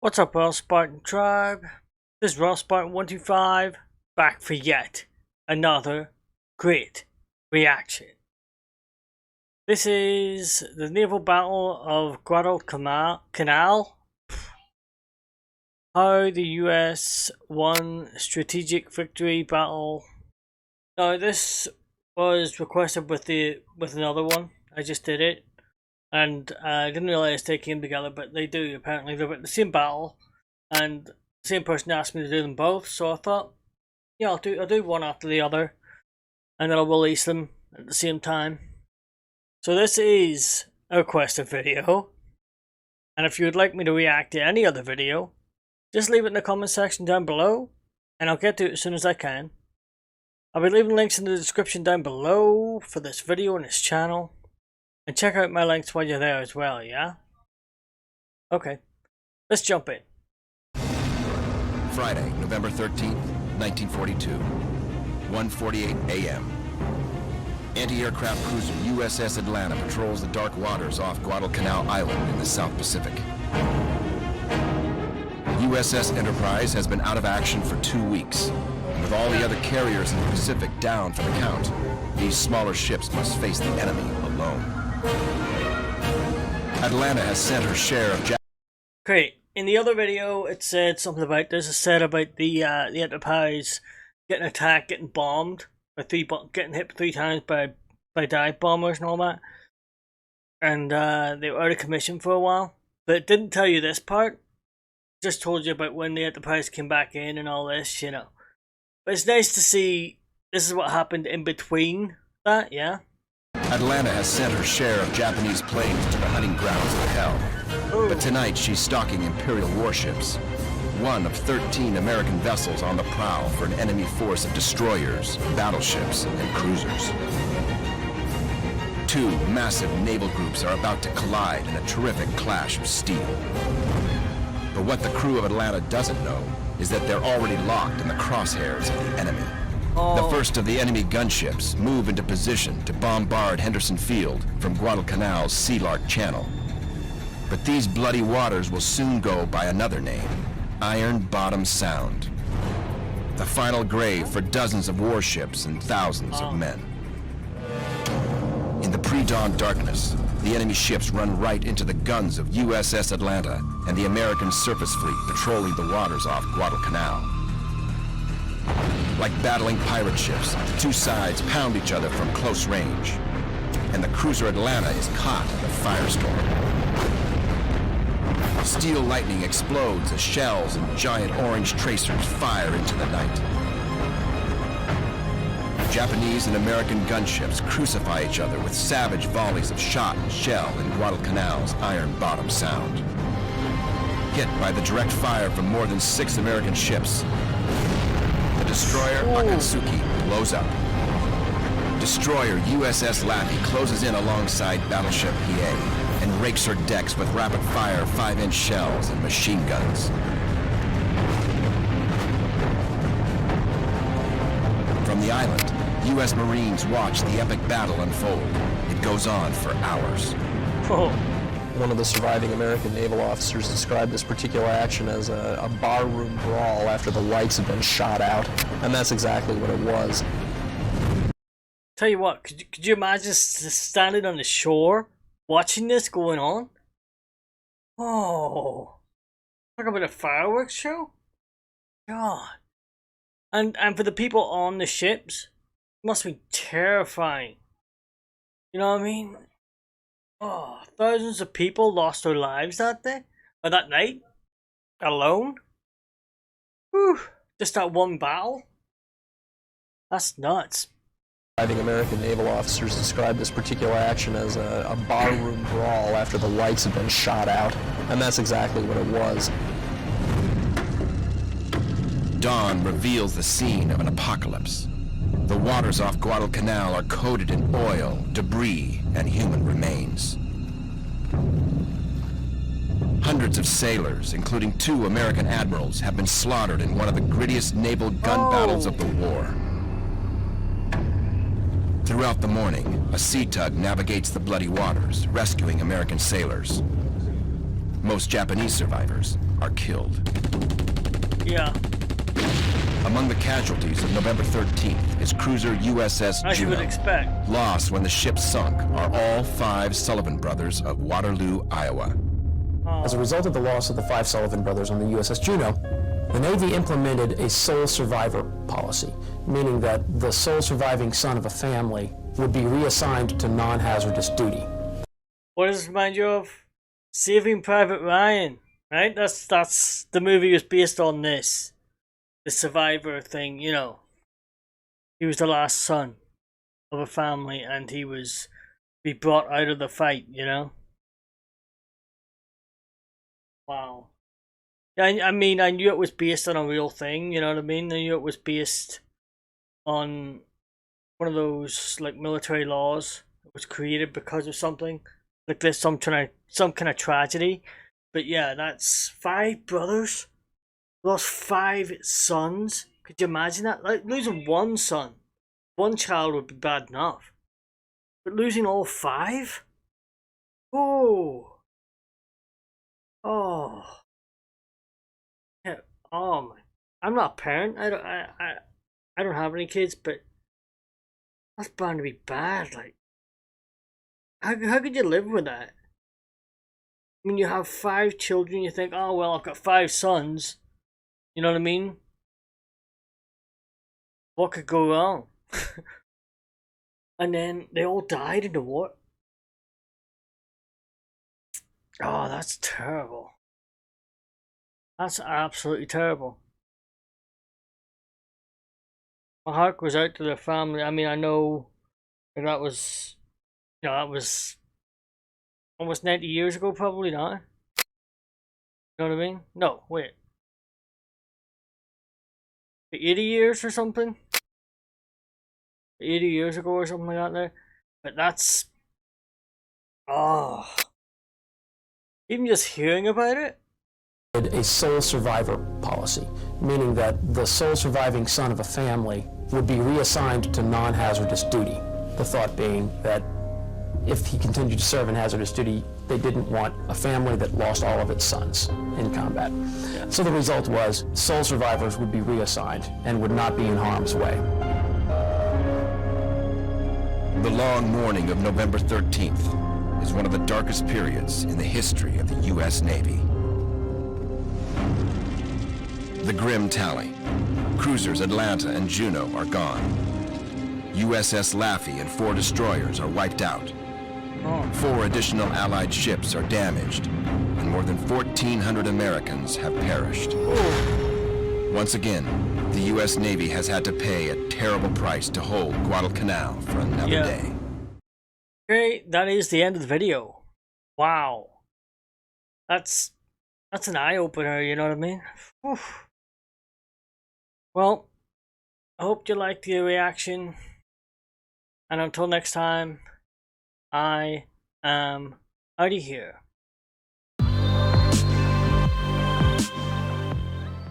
What's up, Royal Spartan Tribe? This is Royal Spartan 125, back for yet another great reaction. This is the Naval Battle of Guadalcanal. How the US won strategic victory battle. Now this was requested with another one. I just did it. And I didn't realize they came together, but they do apparently. They're about the same battle, and the same person asked me to do them both. So I thought, yeah, I'll do one after the other, and then I'll release them at the same time. So this is a requested video, and if you would like me to react to any other video, just leave it in the comment section down below, and I'll get to it as soon as I can. I'll be leaving links in the description down below for this video and this channel. And check out my links while you're there as well, yeah? Okay, let's jump in. Friday, November 13th, 1942, 1:48 a.m. Anti-aircraft cruiser USS Atlanta patrols the dark waters off Guadalcanal Island in the South Pacific. USS Enterprise has been out of action for 2 weeks, and with all the other carriers in the Pacific down for the count, these smaller ships must face the enemy alone. Atlanta has sent her share of Okay, in the other video it said something about, there's a set about the Enterprise getting attacked, getting bombed, by getting hit 3 times by dive bombers and all that. And they were out of commission for a while. But it didn't tell you this part. It just told you about when the Enterprise came back in and all this, you know. But it's nice to see this is what happened in between that, yeah? Atlanta has sent her share of Japanese planes to the hunting grounds of hell. Ooh. But tonight she's stalking Imperial warships, one of 13 American vessels on the prowl for an enemy force of destroyers, battleships, and cruisers. 2 massive naval groups are about to collide in a terrific clash of steel. But what the crew of Atlanta doesn't know is that they're already locked in the crosshairs of the enemy. The first of the enemy gunships move into position to bombard Henderson Field from Guadalcanal's Sea Lark Channel. But these bloody waters will soon go by another name, Iron Bottom Sound. The final grave for dozens of warships and thousands of men. In the pre-dawn darkness, the enemy ships run right into the guns of USS Atlanta and the American surface fleet patrolling the waters off Guadalcanal. Like battling pirate ships, the 2 sides pound each other from close range, and the cruiser Atlanta is caught in a firestorm. Steel lightning explodes as shells and giant orange tracers fire into the night. Japanese and American gunships crucify each other with savage volleys of shot and shell in Guadalcanal's Iron Bottom Sound. Hit by the direct fire from more than 6 American ships, the destroyer Akatsuki blows up. Destroyer USS Laffey closes in alongside battleship PA and rakes her decks with rapid-fire 5-inch shells and machine guns. From the island, U.S. Marines watch the epic battle unfold. It goes on for hours. One of the surviving American naval officers described this particular action as a barroom brawl after the lights had been shot out, and that's exactly what it was. Tell you what, could you imagine standing on the shore, watching this going on? Oh, talk about a fireworks show? God. And for the people on the ships, it must be terrifying. You know what I mean? Oh, thousands of people lost their lives that day, or that night, alone. Whew, just that one battle. That's nuts. Surviving American naval officers described this particular action as a barroom brawl after the lights had been shot out, and that's exactly what it was. Dawn reveals the scene of an apocalypse. The waters off Guadalcanal are coated in oil, debris, and human remains. Hundreds of sailors, including 2 American admirals, have been slaughtered in one of the grittiest naval gun battles of the war. Throughout the morning, a sea tug navigates the bloody waters, rescuing American sailors. Most Japanese survivors are killed. Yeah. Among the casualties of November 13th is cruiser USS As you would Juno. expect. Lost when the ship sunk are all 5 Sullivan brothers of Waterloo, Iowa. As a result of the loss of the 5 Sullivan brothers on the USS Juno, the Navy implemented a sole survivor policy, meaning that the sole surviving son of a family would be reassigned to non-hazardous duty. What does this remind you of? Saving Private Ryan, right? That's the movie was based on this. The survivor thing, you know. He was the last son of a family and he was be brought out of the fight, you know? Wow. Yeah, I mean, I knew it was based on a real thing, you know what I mean? I knew it was based on one of those, like, military laws that was created because of something. Like there's some kind of tragedy. But yeah, that's 5 brothers. Lost 5 sons. Could you imagine that? Like, losing one son. One child would be bad enough. But losing all 5? Oh. Oh. Yeah. Oh my. I'm not a parent. I don't have any kids, but that's bound to be bad. Like, how could you live with that? I mean, you have 5 children, you think, oh well, I've got 5 sons. You know what I mean? What could go wrong? And then they all died in the war. Oh, that's terrible. That's absolutely terrible. My heart goes out to their family. I mean, I know that was, you know, that was almost 90 years ago, probably not. You know what I mean? No, wait. 80 years or something? 80 years ago or something like that there. But that's... Oh. Even just hearing about it? A sole survivor policy, meaning that the sole surviving son of a family would be reassigned to non-hazardous duty. The thought being that if he continued to serve in hazardous duty, they didn't want a family that lost all of its sons in combat. So the result was sole survivors would be reassigned and would not be in harm's way. The long morning of November 13th is one of the darkest periods in the history of the U.S. Navy. The grim tally. Cruisers Atlanta and Juno are gone. USS Laffey and 4 destroyers are wiped out. 4 additional Allied ships are damaged, and more than 1,400 Americans have perished. Once again, the U.S. Navy has had to pay a terrible price to hold Guadalcanal for another day. Okay, that is the end of the video. Wow. That's an eye-opener, you know what I mean? Whew. Well, I hope you liked the reaction. And until next time, I am out of here.